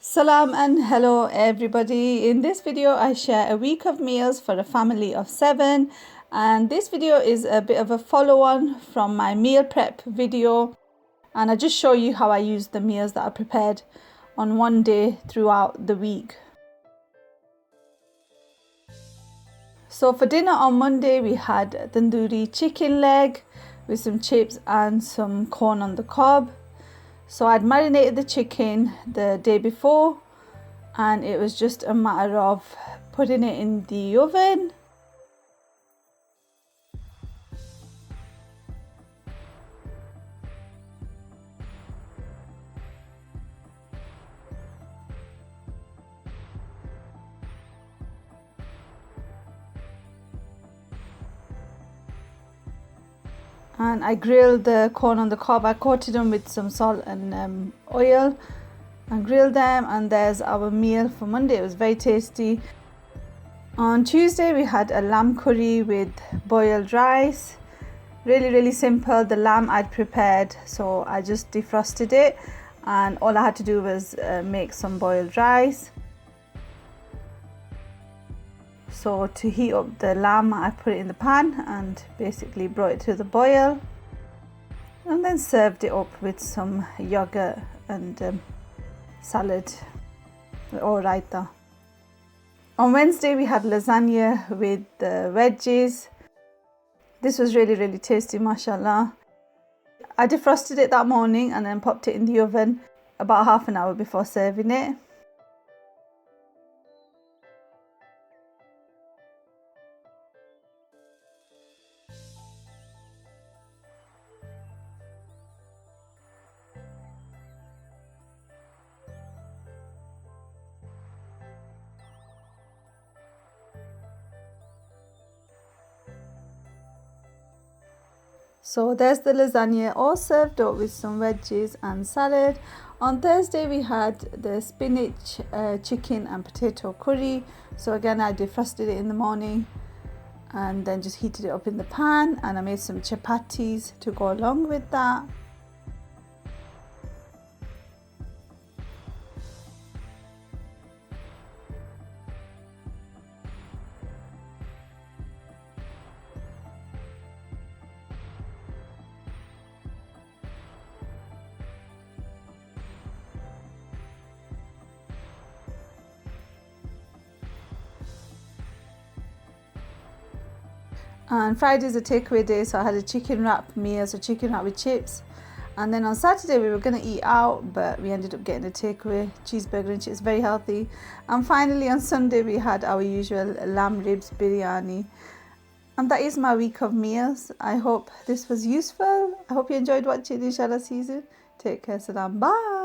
Salam and hello everybody. In this video I share a week of meals for a family of 7, and this video is a bit of a follow-on from my meal prep video, and I just show you how I use the meals that I prepared on one day throughout the week. So for dinner on Monday we had tandoori chicken leg with some chips and some corn on the cob. So I'd marinated the chicken the day before, and it was just a matter of putting it in the oven. And I grilled the corn on the cob. I coated them with some salt and oil and grilled them, and there's our meal for Monday. It was very tasty. On Tuesday we had a lamb curry with boiled rice. Really simple. The lamb I'd prepared, so I just defrosted it, and all I had to do was make some boiled rice. So to heat up the lamb, I put it in the pan and basically brought it to the boil, and then served it up with some yogurt and salad or raita. On Wednesday we had lasagna with veggies. This was really tasty, mashallah. I defrosted it that morning and then popped it in the oven about half an hour before serving it. So there's the lasagna all served up with some veggies and salad. On Thursday we had the spinach, chicken and potato curry. So again I defrosted it in the morning and then just heated it up in the pan, and I made some chapatis to go along with that. And Friday is a takeaway day, so I had a chicken wrap meal, so chicken wrap with chips. And then on Saturday we were going to eat out, but we ended up getting a takeaway cheeseburger and chips, very healthy. And finally on Sunday we had our usual lamb ribs biryani. And that is my week of meals. I hope this was useful. I hope you enjoyed watching. Inshallah, season. Take care. Salam. Bye.